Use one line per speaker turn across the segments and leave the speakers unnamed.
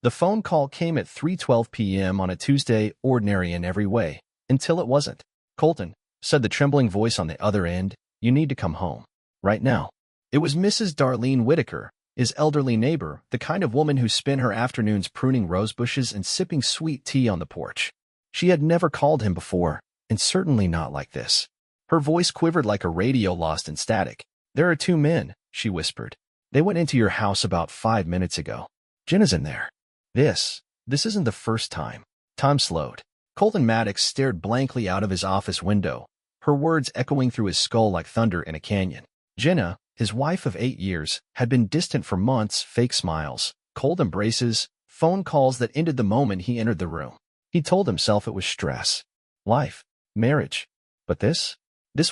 The phone call came at 3:12 p.m. on a Tuesday, ordinary in every way, until it wasn't. "Colton," said the trembling voice on the other end, "you need to come home. Right now." It was Mrs. Darlene Whitaker, his elderly neighbor, the kind of woman who spent her afternoons pruning rose bushes and sipping sweet tea on the porch. She had never called him before, and certainly not like this. Her voice quivered like a radio lost in static. "There are two men," she whispered. "They went into your house about 5 minutes ago. Jenna's in there." This isn't the first time. Time slowed. Colton Maddox stared blankly out of his office window, her words echoing through his skull like thunder in a canyon. Jenna, his wife of 8 years, had been distant for months. Fake smiles, cold embraces, phone calls that ended the moment he entered the room. He told himself it was stress, life, marriage. But this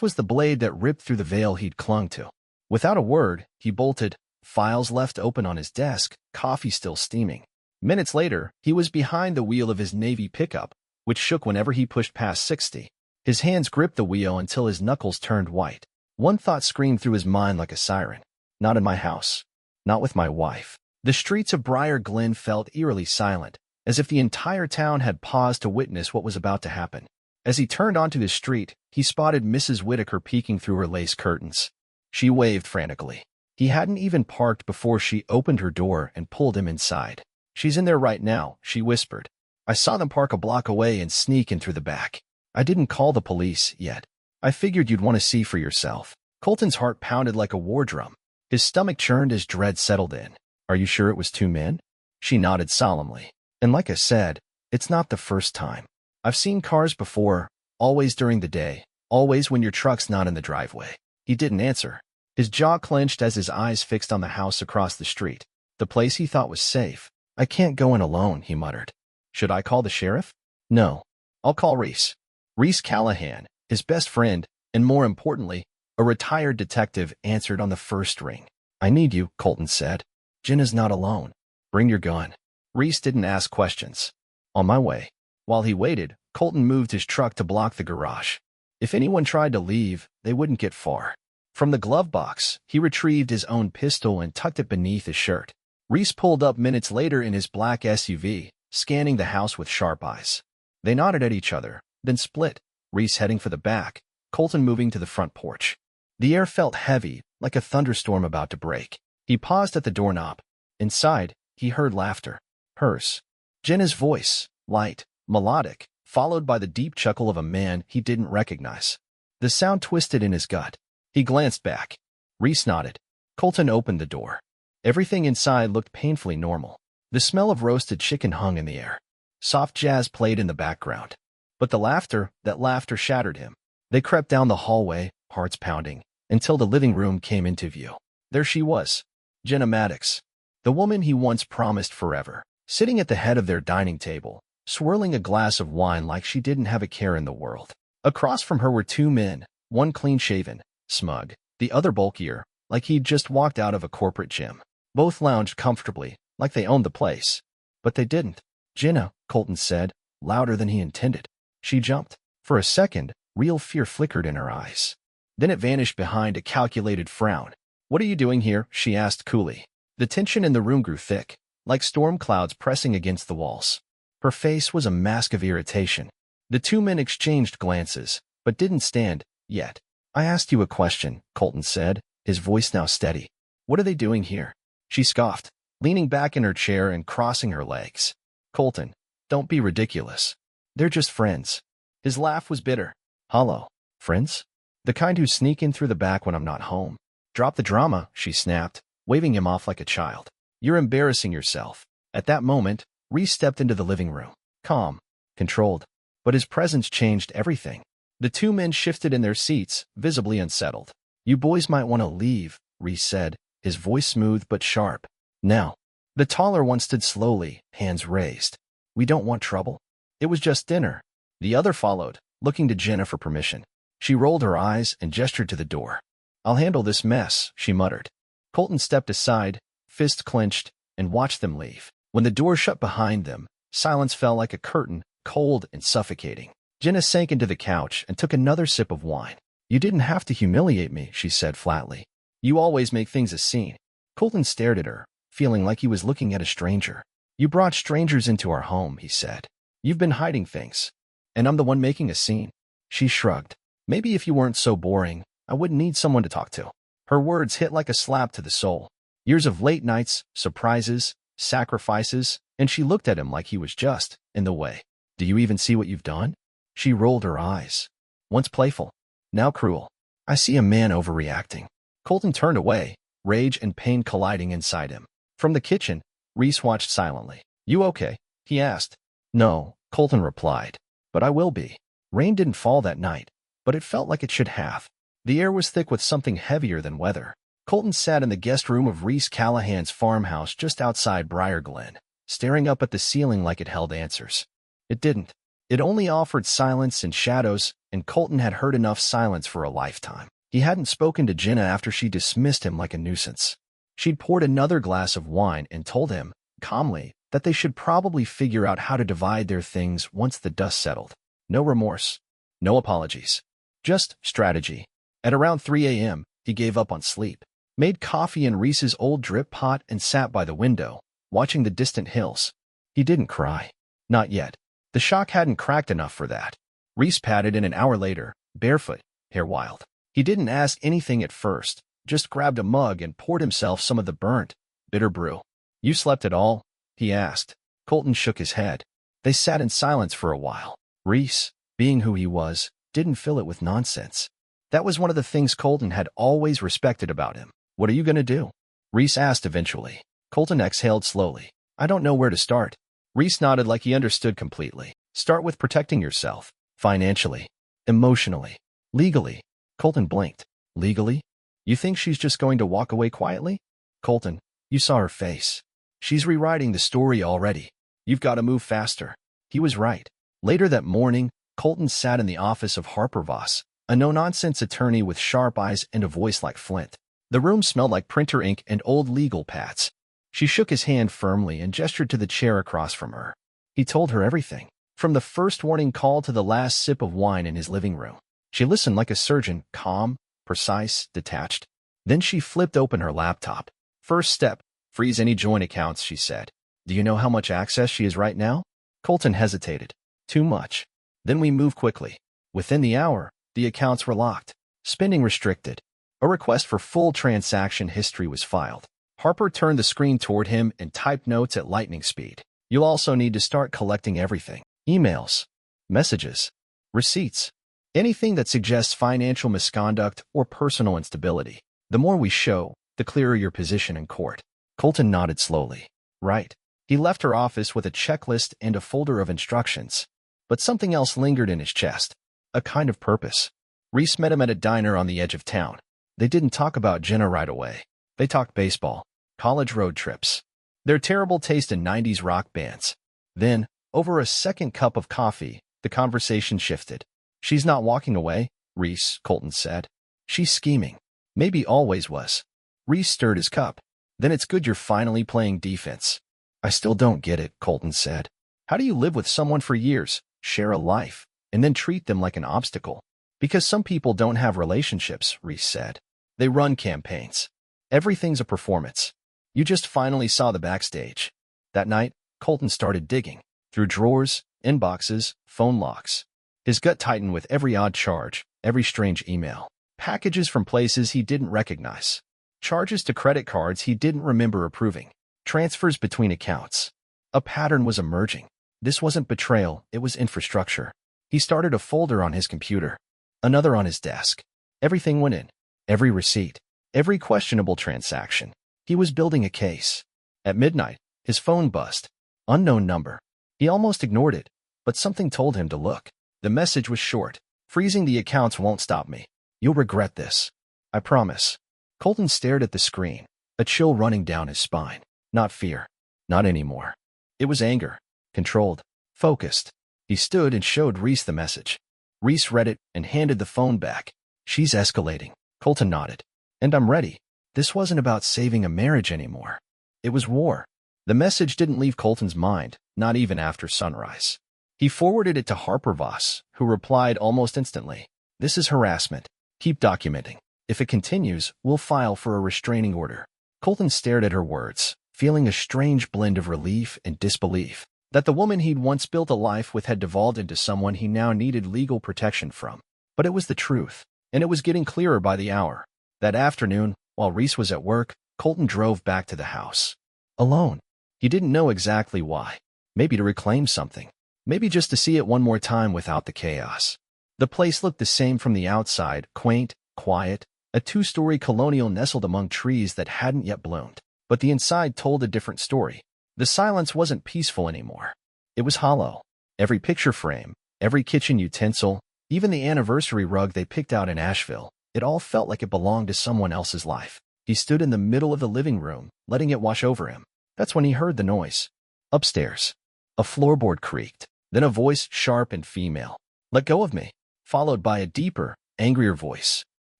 was the blade that ripped through the veil he'd clung to. Without a word, he bolted, files left open on his desk, coffee still steaming. Minutes later, he was behind the wheel of his Navy pickup, which shook whenever he pushed past 60. His hands gripped the wheel until his knuckles turned white. One thought screamed through his mind like a siren. Not in my house. Not with my wife. The streets of Briar Glen felt eerily silent, as if the entire town had paused to witness what was about to happen. As he turned onto the street, he spotted Mrs. Whitaker peeking through her lace curtains. She waved frantically. He hadn't even parked before she opened her door and pulled him inside. "She's in there right now," she whispered. "I saw them park a block away and sneak in through the back. I didn't call the police yet. I figured you'd want to see for yourself." Colton's heart pounded like a war drum. His stomach churned as dread settled in. "Are you sure it was two men?" She nodded solemnly. "And like I said, it's not the first time. I've seen cars before, always during the day, always when your truck's not in the driveway." He didn't answer. His jaw clenched as his eyes fixed on the house across the street, the place he thought was safe. "I can't go in alone," he muttered. "Should I call the sheriff?" "No. I'll call Reese." Reese Callahan, his best friend, and more importantly, a retired detective, answered on the first ring. "I need you," Colton said. "Jenna's not alone. Bring your gun." Reese didn't ask questions. "On my way." While he waited, Colton moved his truck to block the garage. If anyone tried to leave, they wouldn't get far. From the glove box, he retrieved his own pistol and tucked it beneath his shirt. Reese pulled up minutes later in his black SUV, scanning the house with sharp eyes. They nodded at each other, then split, Reese heading for the back, Colton moving to the front porch. The air felt heavy, like a thunderstorm about to break. He paused at the doorknob. Inside, he heard laughter. Hers. Jenna's voice, light, melodic, followed by the deep chuckle of a man he didn't recognize. The sound twisted in his gut. He glanced back. Reese nodded. Colton opened the door. Everything inside looked painfully normal. The smell of roasted chicken hung in the air. Soft jazz played in the background. But that laughter shattered him. They crept down the hallway, hearts pounding, until the living room came into view. There she was, Jenna Maddox, the woman he once promised forever, sitting at the head of their dining table, swirling a glass of wine like she didn't have a care in the world. Across from her were two men, one clean-shaven, smug, the other bulkier, like he'd just walked out of a corporate gym. Both lounged comfortably, like they owned the place. But they didn't. "Jenna," Colton said, louder than he intended. She jumped. For a second, real fear flickered in her eyes. Then it vanished behind a calculated frown. "What are you doing here?" she asked coolly. The tension in the room grew thick, like storm clouds pressing against the walls. Her face was a mask of irritation. The two men exchanged glances, but didn't stand, yet. "I asked you a question," Colton said, his voice now steady. "What are they doing here?" She scoffed, leaning back in her chair and crossing her legs. "Colton, don't be ridiculous. They're just friends." His laugh was bitter. "Hollow. Friends? The kind who sneak in through the back when I'm not home." "Drop the drama," she snapped, waving him off like a child. "You're embarrassing yourself." At that moment, Reese stepped into the living room. Calm, controlled, but his presence changed everything. The two men shifted in their seats, visibly unsettled. "You boys might want to leave," Reese said, his voice smooth but sharp. "Now." The taller one stood slowly, hands raised. "We don't want trouble. It was just dinner." The other followed, looking to Jenna for permission. She rolled her eyes and gestured to the door. "I'll handle this mess," she muttered. Colton stepped aside, fist clenched, and watched them leave. When the door shut behind them, silence fell like a curtain, cold and suffocating. Jenna sank into the couch and took another sip of wine. "You didn't have to humiliate me," she said flatly. "You always make things a scene." Colton stared at her, feeling like he was looking at a stranger. You brought strangers into our home, he said. You've been hiding things. And I'm the one making a scene. She shrugged. Maybe if you weren't so boring, I wouldn't need someone to talk to. Her words hit like a slap to the soul. Years of late nights, surprises, sacrifices, and she looked at him like he was just in the way. Do you even see what you've done? She rolled her eyes. Once playful, now cruel. I see a man overreacting. Colton turned away, rage and pain colliding inside him. From the kitchen, Reese watched silently. You okay? He asked. No, Colton replied. But I will be. Rain didn't fall that night, but it felt like it should have. The air was thick with something heavier than weather. Colton sat in the guest room of Reese Callahan's farmhouse just outside Briar Glen, staring up at the ceiling like it held answers. It didn't. It only offered silence and shadows, and Colton had heard enough silence for a lifetime. He hadn't spoken to Jenna after she dismissed him like a nuisance. She'd poured another glass of wine and told him, calmly, that they should probably figure out how to divide their things once the dust settled. No remorse. No apologies. Just strategy. At around 3 a.m., he gave up on sleep, made coffee in Reese's old drip pot and sat by the window, watching the distant hills. He didn't cry. Not yet. The shock hadn't cracked enough for that. Reese patted in an hour later, barefoot, hair wild. He didn't ask anything at first, just grabbed a mug and poured himself some of the burnt, bitter brew. You slept at all? He asked. Colton shook his head. They sat in silence for a while. Reese, being who he was, didn't fill it with nonsense. That was one of the things Colton had always respected about him. What are you going to do? Reese asked eventually. Colton exhaled slowly. I don't know where to start. Reese nodded like he understood completely. Start with protecting yourself. Financially. Emotionally. Legally. Colton blinked. Legally? You think she's just going to walk away quietly? Colton, you saw her face. She's rewriting the story already. You've got to move faster. He was right. Later that morning, Colton sat in the office of Harper Voss, a no-nonsense attorney with sharp eyes and a voice like flint. The room smelled like printer ink and old legal pads. She shook his hand firmly and gestured to the chair across from her. He told her everything, from the first warning call to the last sip of wine in his living room. She listened like a surgeon, calm, precise, detached. Then she flipped open her laptop. First step, freeze any joint accounts, she said. Do you know how much access she has right now? Colton hesitated. Too much. Then we move quickly. Within the hour, the accounts were locked. Spending restricted. A request for full transaction history was filed. Harper turned the screen toward him and typed notes at lightning speed. You'll also need to start collecting everything. Emails, messages, receipts, anything that suggests financial misconduct or personal instability. The more we show, the clearer your position in court. Colton nodded slowly. Right. He left her office with a checklist and a folder of instructions. But something else lingered in his chest. A kind of purpose. Reese met him at a diner on the edge of town. They didn't talk about Jenna right away. They talked baseball, college road trips, their terrible taste in 90s rock bands. Then, over a second cup of coffee, the conversation shifted. She's not walking away, Reese, Colton said. She's scheming. Maybe always was. Reese stirred his cup. Then it's good you're finally playing defense. I still don't get it, Colton said. How do you live with someone for years, share a life, and then treat them like an obstacle? Because some people don't have relationships, Reese said. They run campaigns. Everything's a performance. You just finally saw the backstage. That night, Colton started digging. Through drawers, inboxes, phone locks. His gut tightened with every odd charge, every strange email. Packages from places he didn't recognize. Charges to credit cards he didn't remember approving. Transfers between accounts. A pattern was emerging. This wasn't betrayal, it was infrastructure. He started a folder on his computer. Another on his desk. Everything went in. Every receipt. Every questionable transaction. He was building a case. At midnight, his phone buzzed. Unknown number. He almost ignored it, but something told him to look. The message was short. Freezing the accounts won't stop me. You'll regret this. I promise. Colton stared at the screen, a chill running down his spine. Not fear. Not anymore. It was anger. Controlled. Focused. He stood and showed Reese the message. Reese read it and handed the phone back. She's escalating. Colton nodded. And I'm ready. This wasn't about saving a marriage anymore. It was war. The message didn't leave Colton's mind, not even after sunrise. He forwarded it to Harper Voss, who replied almost instantly. This is harassment. Keep documenting. If it continues, we'll file for a restraining order. Colton stared at her words, feeling a strange blend of relief and disbelief that the woman he'd once built a life with had devolved into someone he now needed legal protection from. But it was the truth, and it was getting clearer by the hour. That afternoon, while Reese was at work, Colton drove back to the house. Alone. He didn't know exactly why. Maybe to reclaim something. Maybe just to see it one more time without the chaos. The place looked the same from the outside, quaint, quiet, a two-story colonial nestled among trees that hadn't yet bloomed. But the inside told a different story. The silence wasn't peaceful anymore. It was hollow. Every picture frame, every kitchen utensil, even the anniversary rug they picked out in Asheville, it all felt like it belonged to someone else's life. He stood in the middle of the living room, letting it wash over him. That's when he heard the noise. Upstairs. A floorboard creaked, then a voice, sharp and female. "Let go of me," followed by a deeper, angrier voice.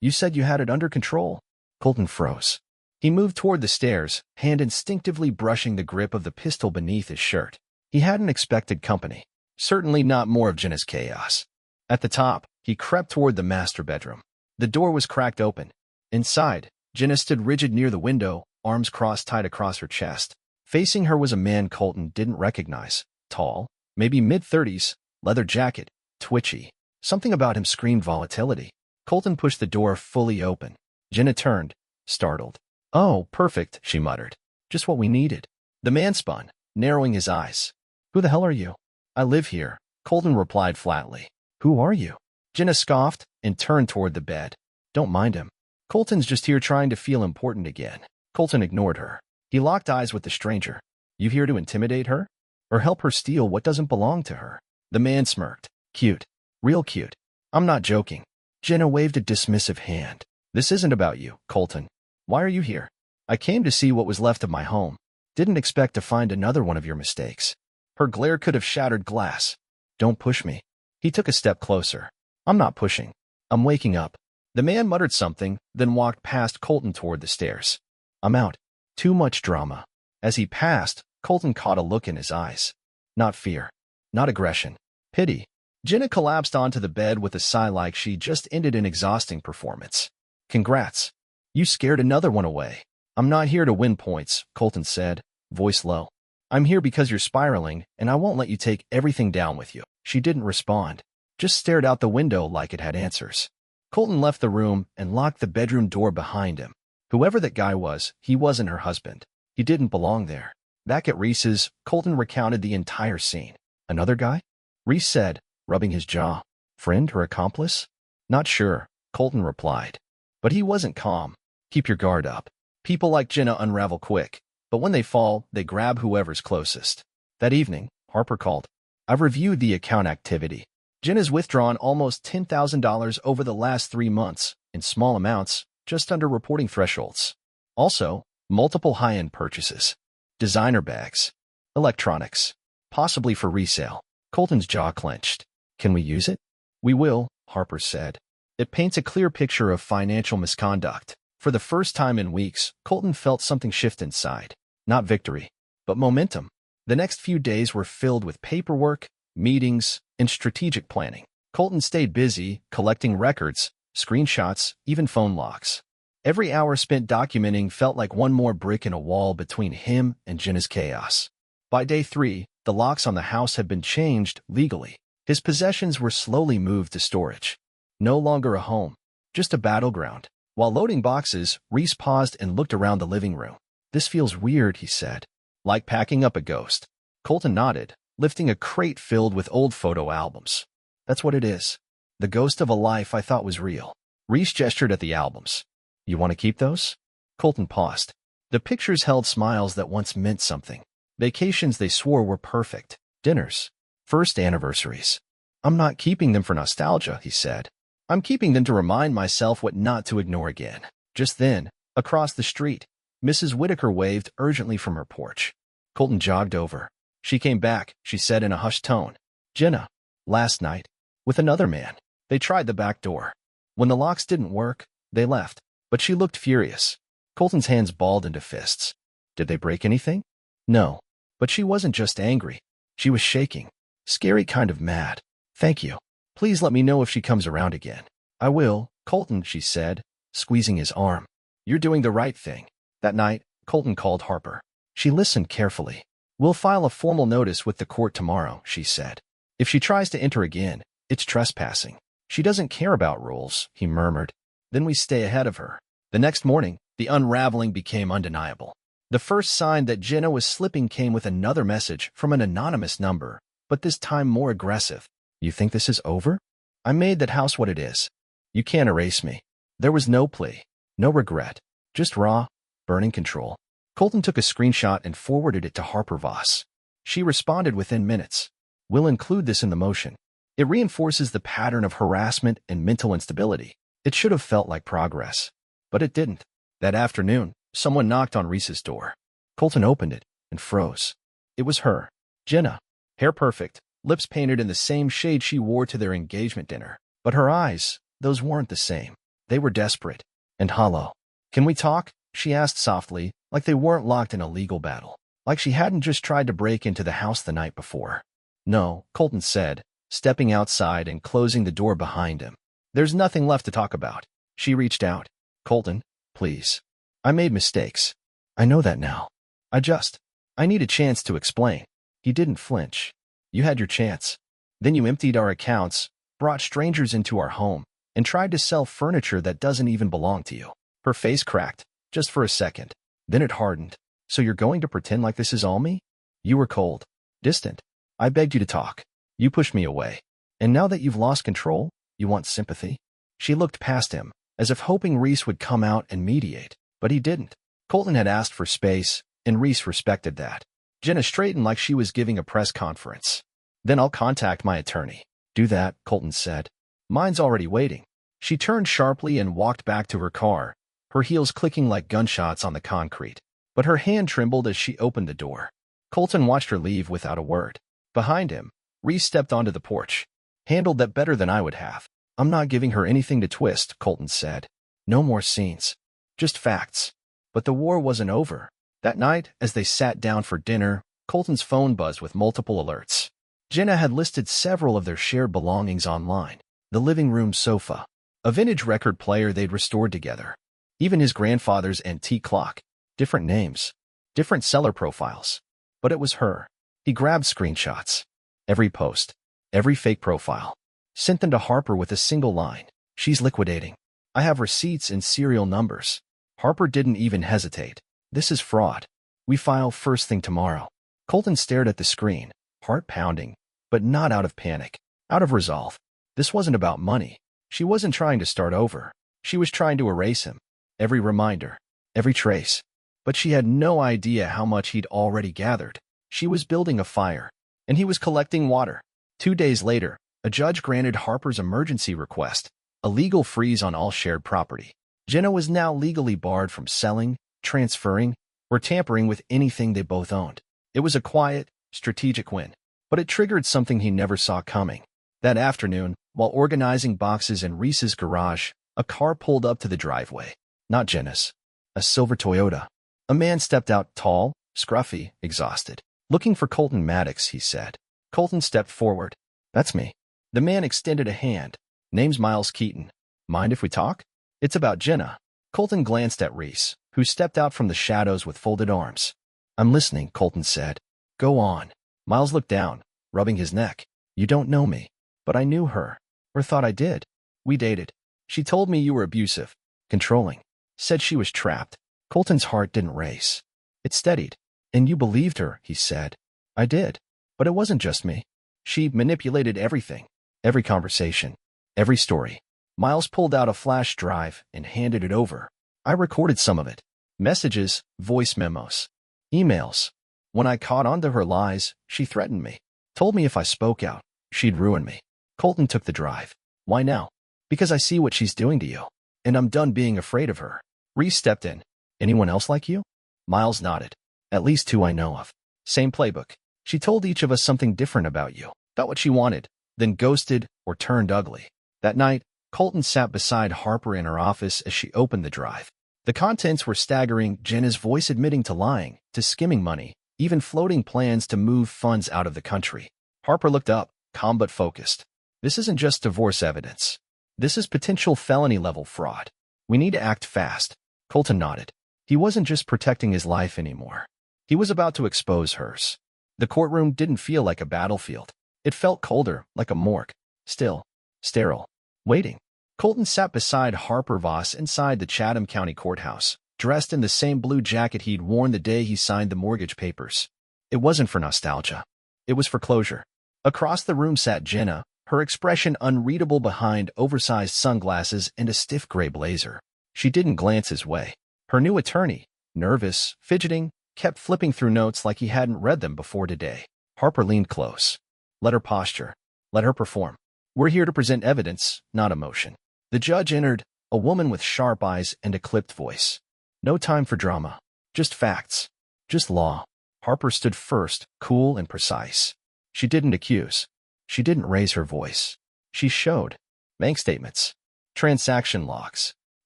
"You said you had it under control." Colton froze. He moved toward the stairs, hand instinctively brushing the grip of the pistol beneath his shirt. He hadn't expected company. Certainly not more of Jenna's chaos. At the top, he crept toward the master bedroom. The door was cracked open. Inside, Jenna stood rigid near the window, arms crossed tight across her chest. Facing her was a man Colton didn't recognize. Tall, maybe mid-30s, leather jacket, twitchy. Something about him screamed volatility. Colton pushed the door fully open. Jenna turned, startled. "Oh, perfect," she muttered. "Just what we needed." The man spun, narrowing his eyes. "Who the hell are you?" "I live here," Colton replied flatly. "Who are you?" Jenna scoffed and turned toward the bed. "Don't mind him. Colton's just here trying to feel important again." Colton ignored her. He locked eyes with the stranger. "You here to intimidate her? Or help her steal what doesn't belong to her?" The man smirked. "Cute. Real cute. I'm not joking." Jenna waved a dismissive hand. "This isn't about you, Colton. Why are you here?" "I came to see what was left of my home. Didn't expect to find another one of your mistakes." Her glare could have shattered glass. "Don't push me." He took a step closer. "I'm not pushing. I'm waking up." The man muttered something, then walked past Colton toward the stairs. "I'm out. Too much drama." As he passed, Colton caught a look in his eyes. Not fear. Not aggression. Pity. Jenna collapsed onto the bed with a sigh like she just ended an exhausting performance. "Congrats. You scared another one away." "I'm not here to win points," Colton said, voice low. "I'm here because you're spiraling, and I won't let you take everything down with you." She didn't respond, just stared out the window like it had answers. Colton left the room and locked the bedroom door behind him. Whoever that guy was, he wasn't her husband. He didn't belong there. Back at Reese's, Colton recounted the entire scene. "Another guy?" Reese said, rubbing his jaw. "Friend or accomplice?" "Not sure," Colton replied. But he wasn't calm. "Keep your guard up. People like Jenna unravel quick, but when they fall, they grab whoever's closest." That evening, Harper called. "I've reviewed the account activity. Jenna's withdrawn almost $10,000 over the last 3 months, in small amounts, just under reporting thresholds. Also, multiple high-end purchases. Designer bags. Electronics. Possibly for resale." Colton's jaw clenched. "Can we use it?" "We will," Harper said. "It paints a clear picture of financial misconduct." For the first time in weeks, Colton felt something shift inside. Not victory, but momentum. The next few days were filled with paperwork, meetings, and strategic planning. Colton stayed busy, collecting records, screenshots, even phone logs. Every hour spent documenting felt like one more brick in a wall between him and Jenna's chaos. By day 3, the locks on the house had been changed legally. His possessions were slowly moved to storage. No longer a home, just a battleground. While loading boxes, Reese paused and looked around the living room. "This feels weird," he said. "Like packing up a ghost." Colton nodded, lifting a crate filled with old photo albums. "That's what it is. The ghost of a life I thought was real." Reese gestured at the albums. "You want to keep those?" Colton paused. The pictures held smiles that once meant something. Vacations they swore were perfect. Dinners. First anniversaries. "I'm not keeping them for nostalgia," he said. "I'm keeping them to remind myself what not to ignore again." Just then, across the street, Mrs. Whitaker waved urgently from her porch. Colton jogged over. "She came back," she said in a hushed tone. "Jenna. Last night. With another man. They tried the back door. When the locks didn't work, they left." But she looked furious. Colton's hands balled into fists. "Did they break anything?" "No." But she wasn't just angry. She was shaking. Scary kind of mad. "Thank you. Please let me know if she comes around again." "I will, Colton," she said, squeezing his arm. "You're doing the right thing." That night, Colton called Harper. She listened carefully. We'll file a formal notice with the court tomorrow, she said. If she tries to enter again, it's trespassing. She doesn't care about rules, he murmured. Then we stay ahead of her. The next morning, the unraveling became undeniable. The first sign that Jenna was slipping came with another message from an anonymous number, but this time more aggressive. You think this is over? I made that house what it is. You can't erase me. There was no plea, no regret, just raw, burning control. Colton took a screenshot and forwarded it to Harper Voss. She responded within minutes. We'll include this in the motion. It reinforces the pattern of harassment and mental instability. It should have felt like progress, but it didn't. That afternoon, someone knocked on Reese's door. Colton opened it and froze. It was her, Jenna. Hair perfect, lips painted in the same shade she wore to their engagement dinner. But her eyes, those weren't the same. They were desperate and hollow. Can we talk? She asked softly, like they weren't locked in a legal battle. Like she hadn't just tried to break into the house the night before. No, Colton said, stepping outside and closing the door behind him. There's nothing left to talk about. She reached out. Colton, please. I made mistakes. I know that now. I need a chance to explain. He didn't flinch. You had your chance. Then you emptied our accounts, brought strangers into our home, and tried to sell furniture that doesn't even belong to you. Her face cracked, just for a second. Then it hardened. So you're going to pretend like this is all me? You were cold, distant. I begged you to talk. You pushed me away. And now that you've lost control, you want sympathy? She looked past him, as if hoping Reese would come out and mediate. But he didn't. Colton had asked for space, and Reese respected that. Jenna straightened like she was giving a press conference. Then I'll contact my attorney. Do that, Colton said. Mine's already waiting. She turned sharply and walked back to her car, her heels clicking like gunshots on the concrete. But her hand trembled as she opened the door. Colton watched her leave without a word. Behind him, Reese stepped onto the porch. Handled that better than I would have. I'm not giving her anything to twist, Colton said. No more scenes. Just facts. But the war wasn't over. That night, as they sat down for dinner, Colton's phone buzzed with multiple alerts. Jenna had listed several of their shared belongings online. The living room sofa, a vintage record player they'd restored together, even his grandfather's antique clock. Different names, different seller profiles. But it was her. He grabbed screenshots. Every post, every fake profile. Sent them to Harper with a single line. She's liquidating. I have receipts and serial numbers. Harper didn't even hesitate. This is fraud. We file first thing tomorrow. Colton stared at the screen, heart pounding, but not out of panic, out of resolve. This wasn't about money. She wasn't trying to start over. She was trying to erase him. Every reminder, every trace. But she had no idea how much he'd already gathered. She was building a fire, and he was collecting water. 2 days later, a judge granted Harper's emergency request, a legal freeze on all shared property. Jenna was now legally barred from selling, transferring, or tampering with anything they both owned. It was a quiet, strategic win, but it triggered something he never saw coming. That afternoon, while organizing boxes in Reese's garage, a car pulled up to the driveway. Not Jenna's. A silver Toyota. A man stepped out, tall, scruffy, exhausted. Looking for Colton Maddox, he said. Colton stepped forward. That's me. The man extended a hand. Name's Miles Keaton. Mind if we talk? It's about Jenna. Colton glanced at Reese, who stepped out from the shadows with folded arms. I'm listening, Colton said. Go on. Miles looked down, rubbing his neck. You don't know me, but I knew her, or thought I did. We dated. She told me you were abusive, controlling. Said she was trapped. Colton's heart didn't race. It steadied. And you believed her, he said. I did. But it wasn't just me. She manipulated everything. Every conversation. Every story. Miles pulled out a flash drive and handed it over. I recorded some of it. Messages, voice memos, emails. When I caught on to her lies, she threatened me. Told me if I spoke out, she'd ruin me. Colton took the drive. Why now? Because I see what she's doing to you. And I'm done being afraid of her. Reese stepped in. Anyone else like you? Miles nodded. At least 2 I know of. Same playbook. She told each of us something different about you. Got what she wanted, then ghosted or turned ugly. That night, Colton sat beside Harper in her office as she opened the drive. The contents were staggering, Jenna's voice admitting to lying, to skimming money, even floating plans to move funds out of the country. Harper looked up, calm but focused. This isn't just divorce evidence. This is potential felony-level fraud. We need to act fast. Colton nodded. He wasn't just protecting his life anymore. He was about to expose hers. The courtroom didn't feel like a battlefield. It felt colder, like a morgue. Still, sterile. Waiting. Colton sat beside Harper Voss inside the Chatham County Courthouse, dressed in the same blue jacket he'd worn the day he signed the mortgage papers. It wasn't for nostalgia. It was for closure. Across the room sat Jenna, her expression unreadable behind oversized sunglasses and a stiff gray blazer. She didn't glance his way. Her new attorney, nervous, fidgeting, kept flipping through notes like he hadn't read them before today. Harper leaned close. Let her posture. Let her perform. We're here to present evidence, not emotion. The judge entered, a woman with sharp eyes and a clipped voice. No time for drama. Just facts. Just law. Harper stood first, cool and precise. She didn't accuse. She didn't raise her voice. She showed. Bank statements. Transaction logs.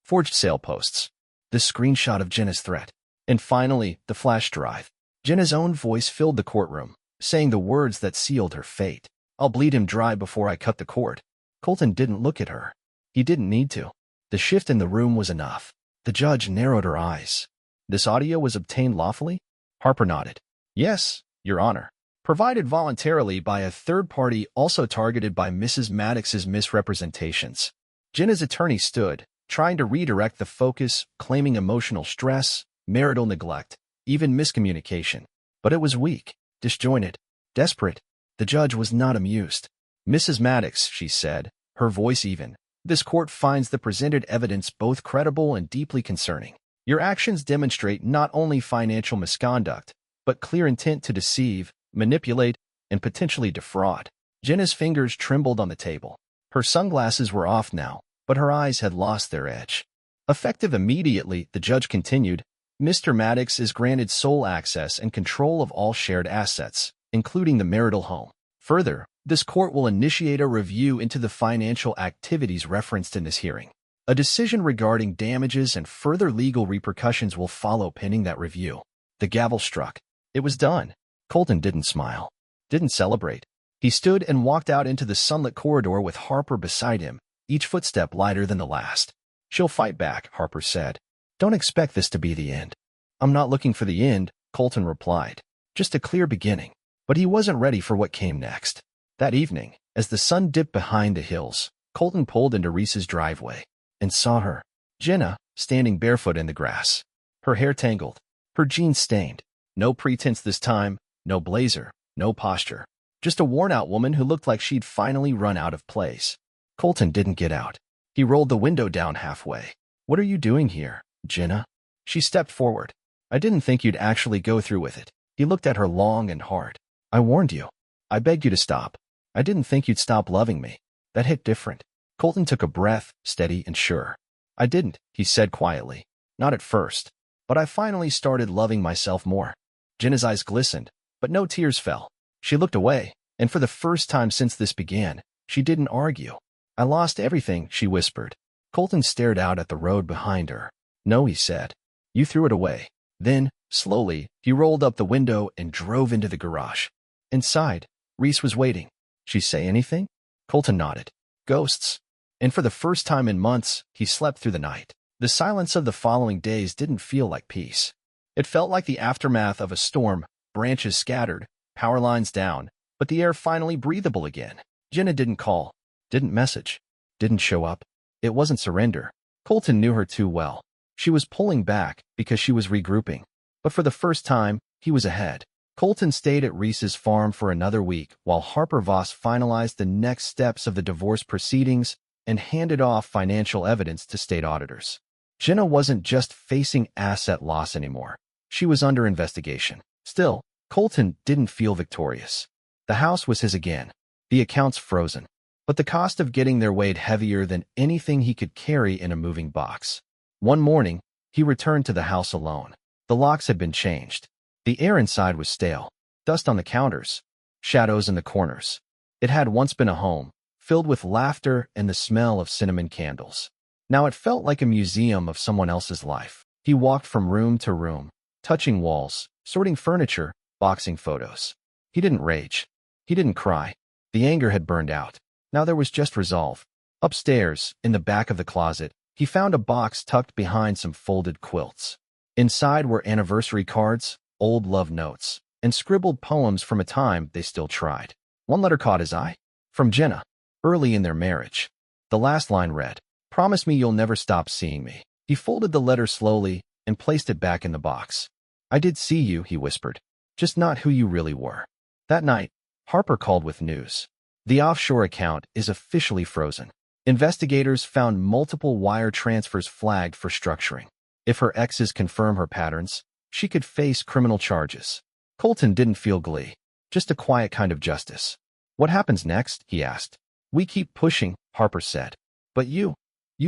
Forged sale posts. The screenshot of Jenna's threat. And finally, the flash drive. Jenna's own voice filled the courtroom, saying the words that sealed her fate. I'll bleed him dry before I cut the cord. Colton didn't look at her. He didn't need to. The shift in the room was enough. The judge narrowed her eyes. This audio was obtained lawfully? Harper nodded. Yes, Your Honor. Provided voluntarily by a third party also targeted by Mrs. Maddox's misrepresentations. Jenna's attorney stood, trying to redirect the focus, claiming emotional stress, marital neglect, even miscommunication. But it was weak, disjointed, desperate. The judge was not amused. Mrs. Maddox, she said, her voice even. This court finds the presented evidence both credible and deeply concerning. Your actions demonstrate not only financial misconduct, but clear intent to deceive, manipulate, and potentially defraud. Jenna's fingers trembled on the table. Her sunglasses were off now, but her eyes had lost their edge. Effective immediately, the judge continued, Mr. Maddox is granted sole access and control of all shared assets, including the marital home. Further, this court will initiate a review into the financial activities referenced in this hearing. A decision regarding damages and further legal repercussions will follow pending that review. The gavel struck. It was done. Colton didn't smile, didn't celebrate. He stood and walked out into the sunlit corridor with Harper beside him, each footstep lighter than the last. She'll fight back, Harper said. Don't expect this to be the end. I'm not looking for the end, Colton replied. Just a clear beginning. But he wasn't ready for what came next. That evening, as the sun dipped behind the hills, Colton pulled into Reese's driveway and saw her, Jenna, standing barefoot in the grass. Her hair tangled, her jeans stained. No pretense this time, no blazer, no posture. Just a worn-out woman who looked like she'd finally run out of place. Colton didn't get out. He rolled the window down halfway. What are you doing here, Jenna? She stepped forward. I didn't think you'd actually go through with it. He looked at her long and hard. I warned you. I begged you to stop. I didn't think you'd stop loving me. That hit different. Colton took a breath, steady and sure. I didn't, he said quietly. Not at first. But I finally started loving myself more. Jenna's eyes glistened, but no tears fell. She looked away, and for the first time since this began, she didn't argue. I lost everything, she whispered. Colton stared out at the road behind her. No, he said. You threw it away. Then, slowly, he rolled up the window and drove into the garage. Inside, Reese was waiting. She say anything? Colton nodded. Ghosts. And for the first time in months, he slept through the night. The silence of the following days didn't feel like peace. It felt like the aftermath of a storm, branches scattered, power lines down, but the air finally breathable again. Jenna didn't call, didn't message, didn't show up. It wasn't surrender. Colton knew her too well. She was pulling back because she was regrouping. But for the first time, he was ahead. Colton stayed at Reese's farm for another week while Harper Voss finalized the next steps of the divorce proceedings and handed off financial evidence to state auditors. Jenna wasn't just facing asset loss anymore. She was under investigation. Still, Colton didn't feel victorious. The house was his again, the accounts frozen, but the cost of getting there weighed heavier than anything he could carry in a moving box. One morning, he returned to the house alone. The locks had been changed. The air inside was stale, dust on the counters, shadows in the corners. It had once been a home, filled with laughter and the smell of cinnamon candles. Now it felt like a museum of someone else's life. He walked from room to room, touching walls, sorting furniture, boxing photos. He didn't rage. He didn't cry. The anger had burned out. Now there was just resolve. Upstairs, in the back of the closet, he found a box tucked behind some folded quilts. Inside were anniversary cards, old love notes, and scribbled poems from a time they still tried. One letter caught his eye. From Jenna, early in their marriage. The last line read, "Promise me you'll never stop seeing me." He folded the letter slowly and placed it back in the box. "I did see you," he whispered, "just not who you really were." That night, Harper called with news. The offshore account is officially frozen. Investigators found multiple wire transfers flagged for structuring. If her exes confirm her patterns, she could face criminal charges. Colton didn't feel glee, just a quiet kind of justice. "What happens next?" he asked. "We keep pushing," Harper said. "But you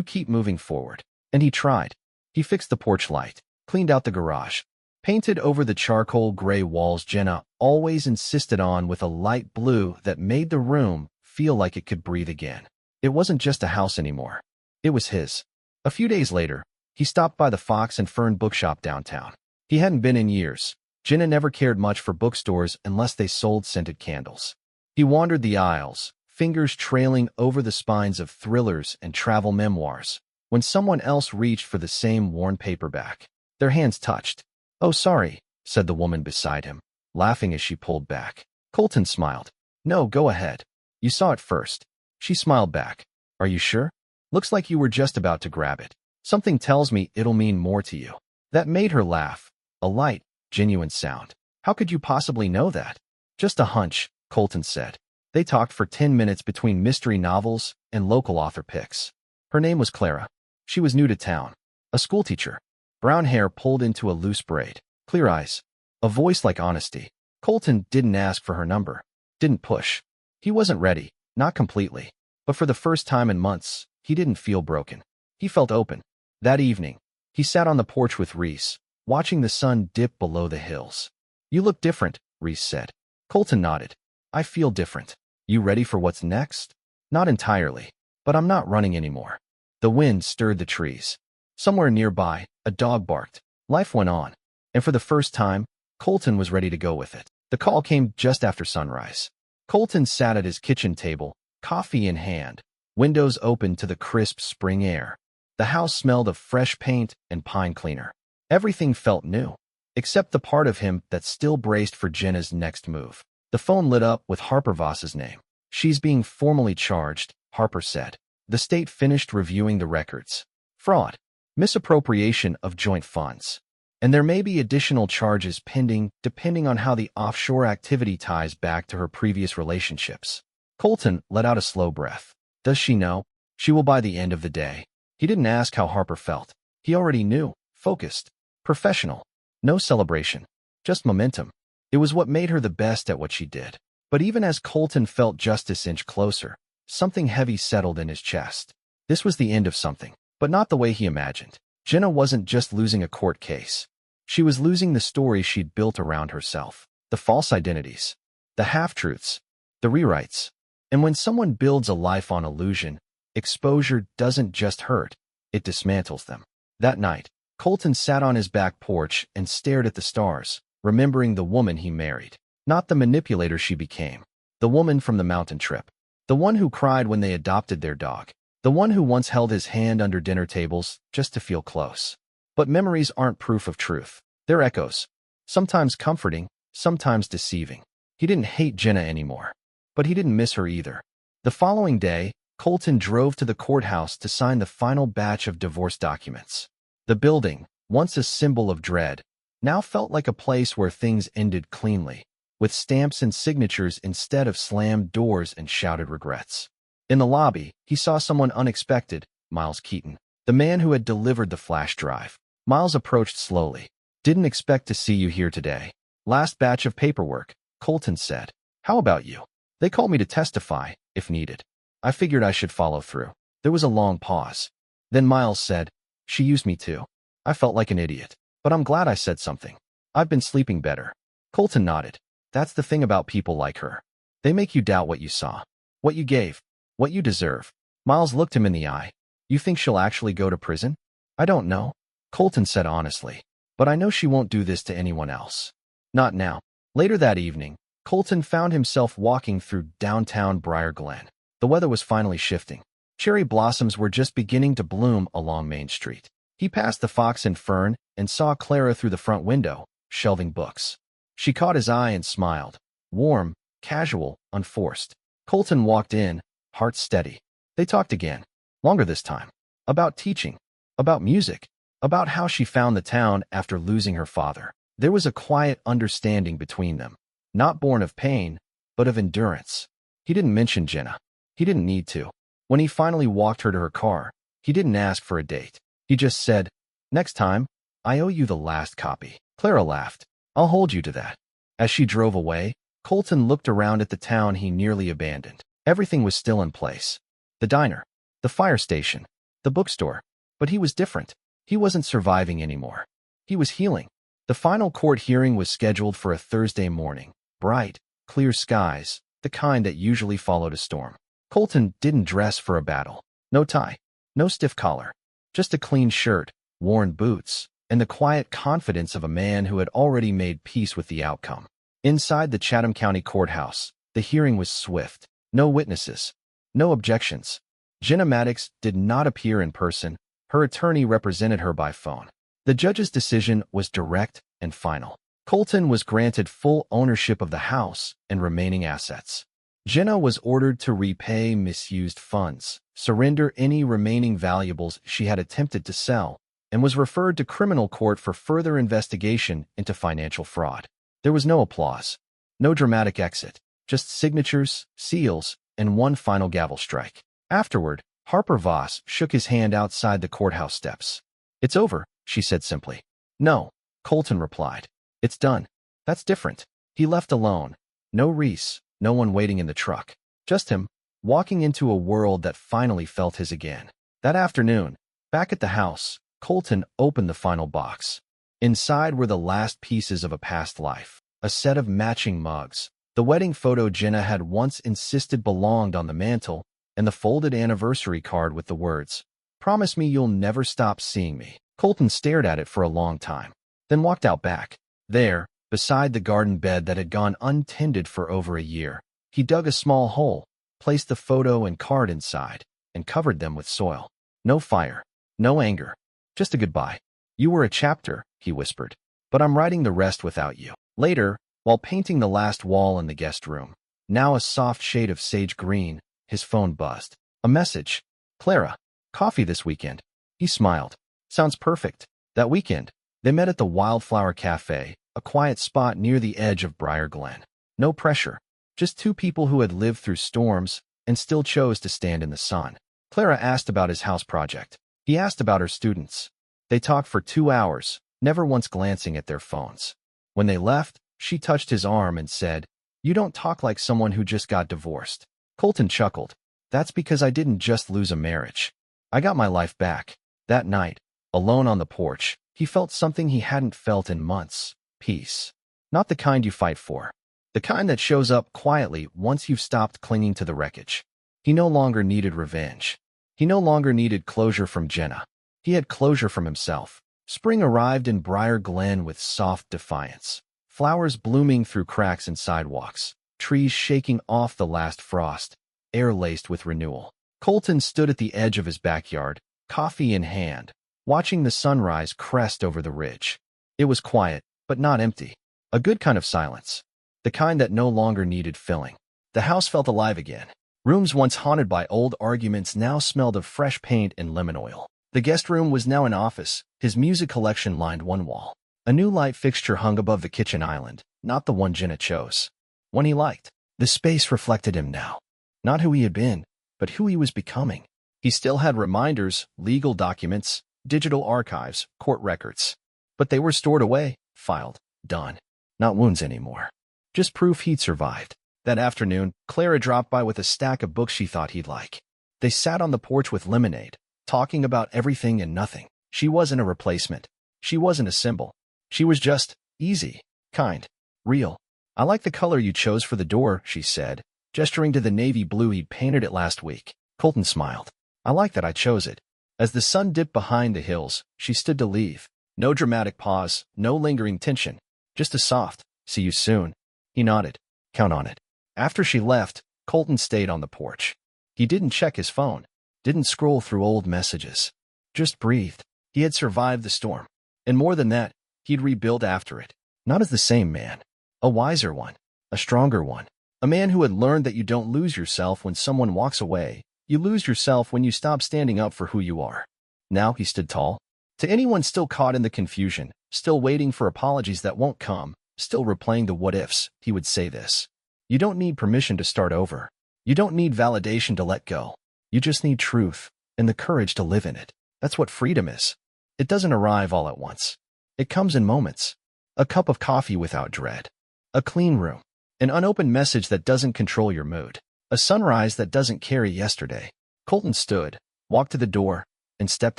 keep moving forward." And he tried. He fixed the porch light, cleaned out the garage, painted over the charcoal gray walls Jenna always insisted on with a light blue that made the room feel like it could breathe again. It wasn't just a house anymore. It was his. A few days later, he stopped by the Fox and Fern bookshop downtown. He hadn't been in years. Jenna never cared much for bookstores unless they sold scented candles. He wandered the aisles, fingers trailing over the spines of thrillers and travel memoirs, when someone else reached for the same worn paperback. Their hands touched. "Oh, sorry," said the woman beside him, laughing as she pulled back. Colton smiled. "No, go ahead. You saw it first." She smiled back. "Are you sure? Looks like you were just about to grab it. Something tells me it'll mean more to you." That made her laugh. A light, genuine sound. "How could you possibly know that?" "Just a hunch," Colton said. They talked for 10 minutes between mystery novels and local author picks. Her name was Clara. She was new to town. A schoolteacher. Brown hair pulled into a loose braid. Clear eyes. A voice like honesty. Colton didn't ask for her number. Didn't push. He wasn't ready. Not completely. But for the first time in months, he didn't feel broken. He felt open. That evening, he sat on the porch with Reese, watching the sun dip below the hills. "You look different," Reese said. Colton nodded. "I feel different." "You ready for what's next?" "Not entirely, but I'm not running anymore." The wind stirred the trees. Somewhere nearby, a dog barked. Life went on, and for the first time, Colton was ready to go with it. The call came just after sunrise. Colton sat at his kitchen table, coffee in hand, windows open to the crisp spring air. The house smelled of fresh paint and pine cleaner. Everything felt new, except the part of him that still braced for Jenna's next move. The phone lit up with Harper Voss's name. "She's being formally charged," Harper said. "The state finished reviewing the records. Fraud. Misappropriation of joint funds. And there may be additional charges pending depending on how the offshore activity ties back to her previous relationships." Colton let out a slow breath. "Does she know?" "She will by the end of the day." He didn't ask how Harper felt. He already knew. Focused. Professional. No celebration. Just momentum. It was what made her the best at what she did. But even as Colton felt justice inch closer, something heavy settled in his chest. This was the end of something, but not the way he imagined. Jenna wasn't just losing a court case. She was losing the story she'd built around herself. The false identities. The half-truths. The rewrites. And when someone builds a life on illusion, exposure doesn't just hurt, it dismantles them. That night, Colton sat on his back porch and stared at the stars, remembering the woman he married. Not the manipulator she became. The woman from the mountain trip. The one who cried when they adopted their dog. The one who once held his hand under dinner tables just to feel close. But memories aren't proof of truth. They're echoes. Sometimes comforting, sometimes deceiving. He didn't hate Jenna anymore. But he didn't miss her either. The following day, Colton drove to the courthouse to sign the final batch of divorce documents. The building, once a symbol of dread, now felt like a place where things ended cleanly, with stamps and signatures instead of slammed doors and shouted regrets. In the lobby, he saw someone unexpected, Miles Keaton, the man who had delivered the flash drive. Miles approached slowly. "Didn't expect to see you here today. Last batch of paperwork," Colton said. "How about you?" "They called me to testify, if needed. I figured I should follow through." There was a long pause. Then Miles said, "She used me too. I felt like an idiot. But I'm glad I said something. I've been sleeping better." Colton nodded. "That's the thing about people like her. They make you doubt what you saw, what you gave, what you deserve." Miles looked him in the eye. "You think she'll actually go to prison?" "I don't know," Colton said honestly. "But I know she won't do this to anyone else. Not now." Later that evening, Colton found himself walking through downtown Briar Glen. The weather was finally shifting. Cherry blossoms were just beginning to bloom along Main Street. He passed the Fox and Fern and saw Clara through the front window, shelving books. She caught his eye and smiled. Warm, casual, unforced. Colton walked in, heart steady. They talked again, longer this time. About teaching, about music, about how she found the town after losing her father. There was a quiet understanding between them, not born of pain, but of endurance. He didn't mention Jenna. He didn't need to. When he finally walked her to her car, he didn't ask for a date. He just said, "Next time, I owe you the last copy." Clara laughed. "I'll hold you to that." As she drove away, Colton looked around at the town he nearly abandoned. Everything was still in place. The diner, the fire station, the bookstore. But he was different. He wasn't surviving anymore. He was healing. The final court hearing was scheduled for a Thursday morning. Bright, clear skies, the kind that usually followed a storm. Colton didn't dress for a battle. No tie, no stiff collar. Just a clean shirt, worn boots, and the quiet confidence of a man who had already made peace with the outcome. Inside the Chatham County Courthouse, the hearing was swift. No witnesses, no objections. Jenna Maddox did not appear in person. Her attorney represented her by phone. The judge's decision was direct and final. Colton was granted full ownership of the house and remaining assets. Jenna was ordered to repay misused funds, surrender any remaining valuables she had attempted to sell, and was referred to criminal court for further investigation into financial fraud. There was no applause, no dramatic exit, just signatures, seals, and one final gavel strike. Afterward, Harper Voss shook his hand outside the courthouse steps. "It's over," she said simply. "No," Colton replied. "It's done." "That's different." He left alone. No Reese, no one waiting in the truck. Just him, walking into a world that finally felt his again. That afternoon, back at the house, Colton opened the final box. Inside were the last pieces of a past life. A set of matching mugs, the wedding photo Jenna had once insisted belonged on the mantle, and the folded anniversary card with the words, "Promise me you'll never stop seeing me." Colton stared at it for a long time, then walked out back. There, beside the garden bed that had gone untended for over a year, he dug a small hole, placed the photo and card inside, and covered them with soil. No fire, no anger, just a goodbye. "You were a chapter," he whispered, "but I'm writing the rest without you." Later, while painting the last wall in the guest room, now a soft shade of sage green, his phone buzzed. A message. "Clara, coffee this weekend." He smiled. "Sounds perfect." That weekend, they met at the Wildflower Cafe, a quiet spot near the edge of Briar Glen. No pressure, just two people who had lived through storms and still chose to stand in the sun. Clara asked about his house project. He asked about her students. They talked for 2 hours, never once glancing at their phones. When they left, she touched his arm and said, "You don't talk like someone who just got divorced." Colton chuckled. "That's because I didn't just lose a marriage. I got my life back." That night, alone on the porch, he felt something he hadn't felt in months. Peace. Not the kind you fight for. The kind that shows up quietly once you've stopped clinging to the wreckage. He no longer needed revenge. He no longer needed closure from Jenna. He had closure from himself. Spring arrived in Briar Glen with soft defiance. Flowers blooming through cracks in sidewalks. Trees shaking off the last frost. Air laced with renewal. Colton stood at the edge of his backyard, coffee in hand, watching the sunrise crest over the ridge. It was quiet, but not empty. A good kind of silence. The kind that no longer needed filling. The house felt alive again. Rooms once haunted by old arguments now smelled of fresh paint and lemon oil. The guest room was now an office. His music collection lined one wall. A new light fixture hung above the kitchen island, not the one Jenna chose. One he liked. The space reflected him now. Not who he had been, but who he was becoming. He still had reminders, legal documents, digital archives, court records. But they were stored away, filed, done. Not wounds anymore. Just proof he'd survived. That afternoon, Clara dropped by with a stack of books she thought he'd like. They sat on the porch with lemonade, talking about everything and nothing. She wasn't a replacement. She wasn't a symbol. She was just easy, kind, real. "I like the color you chose for the door," she said, gesturing to the navy blue he'd painted it last week. Colton smiled. "I like that I chose it." As the sun dipped behind the hills, she stood to leave. No dramatic pause, no lingering tension. Just a soft, "See you soon." He nodded. "Count on it." After she left, Colton stayed on the porch. He didn't check his phone, didn't scroll through old messages. Just breathed. He had survived the storm. And more than that, he'd rebuilt after it. Not as the same man. A wiser one. A stronger one. A man who had learned that you don't lose yourself when someone walks away. You lose yourself when you stop standing up for who you are. Now he stood tall. To anyone still caught in the confusion, still waiting for apologies that won't come, still replaying the what-ifs, he would say this. You don't need permission to start over. You don't need validation to let go. You just need truth and the courage to live in it. That's what freedom is. It doesn't arrive all at once. It comes in moments. A cup of coffee without dread. A clean room. An unopened message that doesn't control your mood. A sunrise that doesn't carry yesterday. Colton stood, walked to the door, and stepped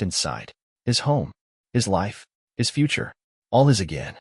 inside. His home. His life. His future. All his again.